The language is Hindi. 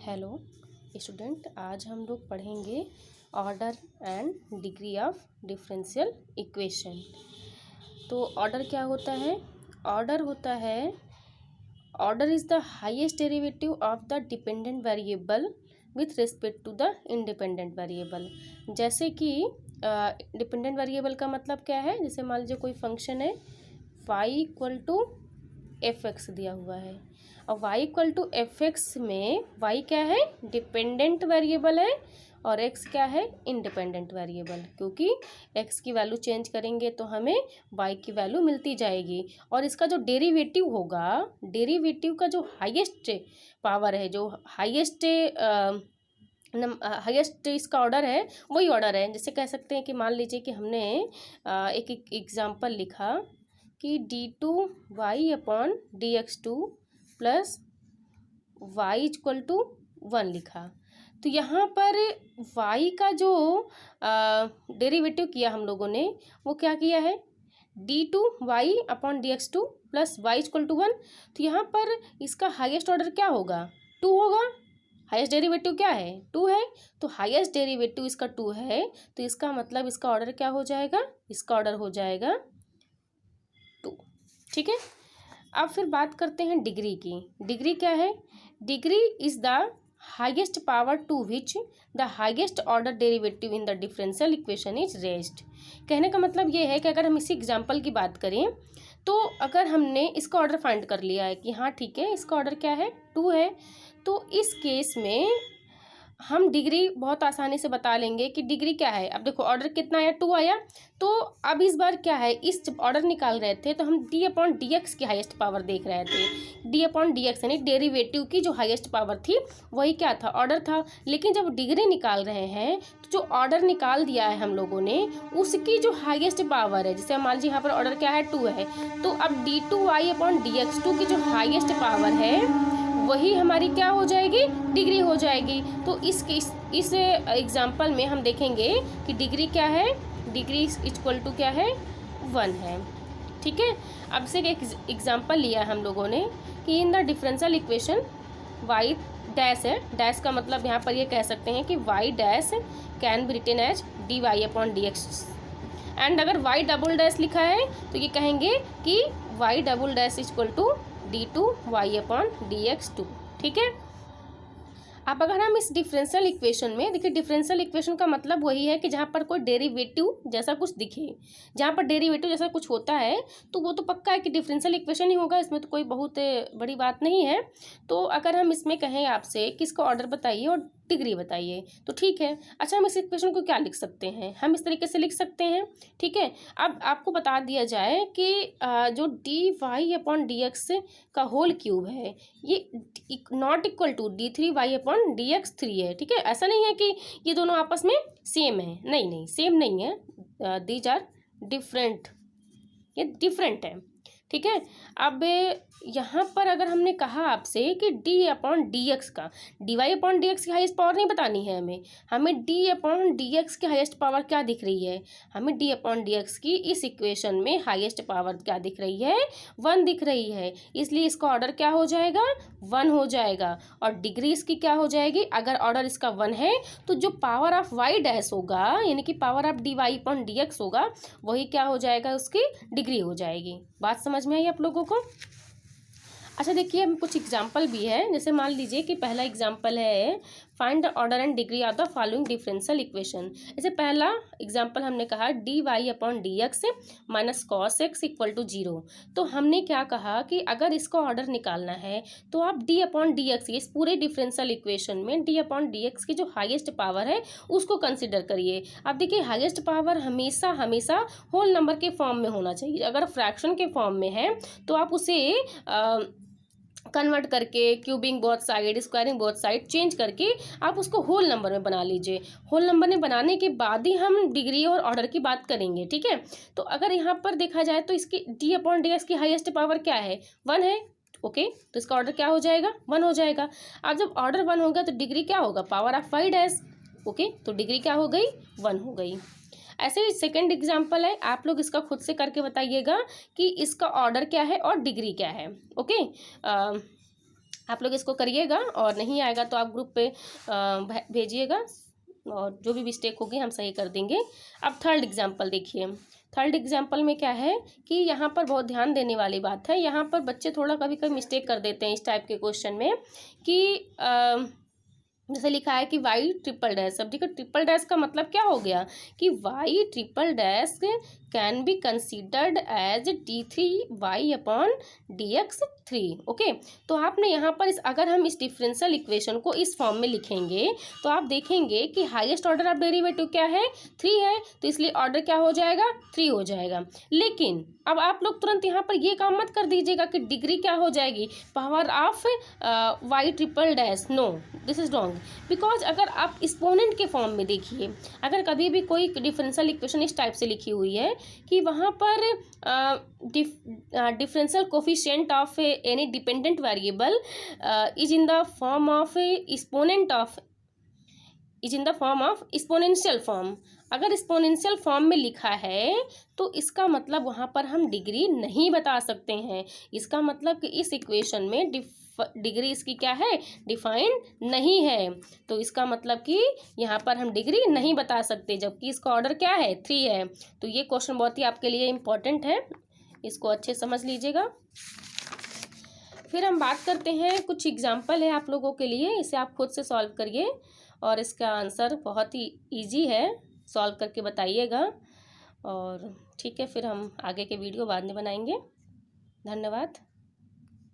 हेलो स्टूडेंट, आज हम लोग पढ़ेंगे order and degree of differential equation. तो ऑर्डर क्या होता है? ऑर्डर होता है, order is the highest derivative of the dependent variable with respect to the independent variable. जैसे कि डिपेंडेंट वेरिएबल का मतलब क्या है? जैसे मान लीजिए कोई फंक्शन है y = f(x) दिया हुआ है और y = f(x) में y क्या है? डिपेंडेंट वेरिएबल है और x क्या है? Independent variable. क्योंकि x की वैल्यू चेंज करेंगे तो हमें y की वैल्यू मिलती जाएगी और इसका जो डेरिवेटिव होगा, डेरिवेटिव का जो हाईएस्ट पावर है, जो हाईएस्ट इसका ऑर्डर है, वही ऑर्डर है। जैसे कह सकते हैं कि मान लीजिए कि हमने एक एग्जाम्पल लिखा कि d2y/dx2 प्लस y = 1 लिखा। तो यहाँ पर y का जो डेरिवेटिव किया हम लोगों ने, वो क्या किया है? d2y/dx2 plus y = 1। तो यहाँ पर इसका हाईएस्ट ऑर्डर क्या होगा? 2 होगा। हाईएस्ट डेरिवेटिव क्या है? 2 है। तो हाईएस्ट डेरिवेटिव इसका 2 है, तो इसका मतलब इसका ऑर्डर क्या हो जाएगा? इसका ऑर्डर हो जाएगा 2। ठीक है। अब फिर बात करते हैं डिग्री की। डिग्री क्या है? Degree is the highest power to which the highest order derivative in the differential equation is raised. कहने का मतलब ये है कि अगर हम इसी एग्जांपल की बात करें तो अगर हमने इसका ऑर्डर फाइंड कर लिया है कि हाँ ठीक है, इसका ऑर्डर क्या है? 2 है, तो इस केस में हम डिग्री बहुत आसानी से बता लेंगे कि डिग्री क्या है। अब देखो ऑर्डर कितना आया? 2 आया। तो अब इस बार क्या है, इस जब ऑर्डर निकाल रहे थे तो हम d/dx की हाईएस्ट पावर देख रहे थे। d/dx यानी डेरिवेटिव की जो हाईएस्ट पावर थी वही क्या था? ऑर्डर था। लेकिन जब डिग्री निकाल रहे हैं तो जो ऑर्डर निकाल दिया है हम लोगों ने, उसकी जो हाईएस्ट पावर है, जैसे मान लीजिए यहाँ पर ऑर्डर क्या है? 2 है, तो अब d2y/dx2 की जो हाईएस्ट पावर है वही हमारी क्या हो जाएगी? डिग्री हो जाएगी। तो इस एग्जाम्पल में हम देखेंगे कि डिग्री क्या है? डिग्री इक्वल टू क्या है? 1 है। ठीक है। अब से एक एग्जाम्पल लिया हम लोगों ने कि इन the differential equation y dash है, डैश का मतलब यहाँ पर ये कह सकते हैं कि y dash can be written as dy/dx। And अगर y डबल डैश लिखा है तो ये कहेंगे कि y double dash equal to d2y/dx2। ठीक है। अब अगर हम इस डिफरेंशियल इक्वेशन में देखिए, डिफरेंशियल इक्वेशन का मतलब वही है कि जहाँ पर कोई डेरिवेटिव जैसा कुछ दिखे, जहाँ पर डेरिवेटिव जैसा कुछ होता है तो वो तो पक्का है कि डिफरेंशियल इक्वेशन ही होगा, इसमें तो कोई बहुत बड़ी बात नहीं है। तो अगर हम इसमें कहें आपसे कि इसका ऑर्डर बताइए और डिग्री बताइए तो ठीक है। अच्छा, हम इस इक्वेशन को क्या लिख सकते हैं? हम इस तरीके से लिख सकते हैं। ठीक है। अब आपको बता दिया जाए कि जो dy/dx का होल क्यूब है ये नॉट इक्वल टू d3y/dx3 है। ठीक है। ऐसा नहीं है कि ये दोनों आपस में सेम है, नहीं नहीं, सेम नहीं है। दीज आर डिफरेंट, ये डिफरेंट है। ठीक है। अब यहाँ पर अगर हमने कहा आपसे कि d/dx का, dy/dx की हाईएस्ट पावर नहीं बतानी है हमें d/dx की हाईएस्ट पावर क्या दिख रही है? हमें d/dx की इस इक्वेशन में हाईएस्ट पावर क्या दिख रही है? 1 दिख रही है। इसलिए इसका ऑर्डर क्या हो जाएगा? 1 हो जाएगा। और डिग्री इसकी क्या हो जाएगी? अगर ऑर्डर इसका 1 है तो जो पावर ऑफ y डैश होगा यानी कि पावर ऑफ dy/dx होगा, वही क्या हो जाएगा? उसकी डिग्री हो जाएगी। बात समझ में आई आप लोगों को? अच्छा देखिए, हम कुछ एग्जाम्पल भी है। जैसे मान लीजिए कि पहला एग्जाम्पल है find the order and degree of the following differential equation. जैसे पहला एग्जाम्पल हमने कहा dy/dx माइनस cos x = 0। तो हमने क्या कहा कि अगर इसका ऑर्डर निकालना है तो आप d/dx, इस पूरे डिफरेंशियल इक्वेशन में d/dx की जो हाईएस्ट पावर है उसको कंसिडर करिए। अब देखिए, हाईएस्ट पावर हमेशा हमेशा होल नंबर के फॉर्म में होना चाहिए। अगर फ्रैक्शन के फॉर्म में है तो आप उसे कन्वर्ट करके, cubing both side, squaring both side, change करके आप उसको होल नंबर में बना लीजिए। होल नंबर में बनाने के बाद ही हम डिग्री और ऑर्डर की बात करेंगे। ठीक है। तो अगर यहाँ पर देखा जाए तो इसकी d/dx की हाईएस्ट पावर क्या है? 1 है। ओके, तो इसका ऑर्डर क्या हो जाएगा? 1 हो जाएगा। अब जब ऑर्डर 1 होगा तो डिग्री क्या होगा? Power of y dash. Okay, तो डिग्री क्या हो गई? 1 हो गई। ऐसे ही सेकंड एग्जाम्पल है, आप लोग इसका खुद से करके बताइएगा कि इसका ऑर्डर क्या है और डिग्री क्या है। ओके। आप लोग इसको करिएगा, और नहीं आएगा तो आप ग्रुप पे भेजिएगा, और जो भी मिस्टेक होगी हम सही कर देंगे। अब थर्ड एग्जाम्पल देखिए। थर्ड एग्जाम्पल में क्या है कि यहाँ पर बहुत ध्यान देने वाली बात है। यहाँ पर बच्चे थोड़ा कभी कभी मिस्टेक कर देते हैं इस टाइप के क्वेश्चन में कि जैसे लिखा है कि वाई ट्रिपल डैश। अब देखो ट्रिपल डैश का मतलब क्या हो गया कि y triple dash can be considered as d3y/dx3। Okay, तो आपने यहाँ पर अगर हम इस डिफरेंशियल इक्वेशन को इस फॉर्म में लिखेंगे तो आप देखेंगे कि हाईएस्ट ऑर्डर ऑफ डेरिवेटिव क्या है, 3 है, तो इसलिए ऑर्डर क्या हो जाएगा, 3 हो जाएगा। लेकिन अब आप लोग तुरंत यहाँ पर ये काम मत कर दीजिएगा कि डिग्री क्या हो जाएगी, power of y triple dash. No, this is wrong. Because अगर आप एक्सपोनेंट के फॉर्म में देखिए, अगर कभी भी कोई डिफरेंशियल इक्वेशन इस टाइप से लिखी हुई है कि वहाँ पर differential coefficient of any dependent variable is in the form of exponent of is in the form of exponential form, अगर एक्सपोनेंशियल फॉर्म में लिखा है तो इसका मतलब वहाँ पर हम डिग्री नहीं बता सकते हैं। इसका मतलब कि इस इक्वेशन में डिग्री इसकी क्या है, डिफाइंड नहीं है। तो इसका मतलब कि यहाँ पर हम डिग्री नहीं बता सकते, जबकि इसका ऑर्डर क्या है, 3 है। तो ये क्वेश्चन बहुत ही आपके लिए इम्पोर्टेंट है, इसको अच्छे समझ लीजिएगा। फिर हम बात करते हैं, कुछ एग्जाम्पल है आप लोगों के लिए, इसे आप खुद से सॉल्व करिए और इसका आंसर बहुत ही ईजी है, सॉल्व करके बताइएगा। और ठीक है, फिर हम आगे के वीडियो बाद में बनाएंगे। धन्यवाद।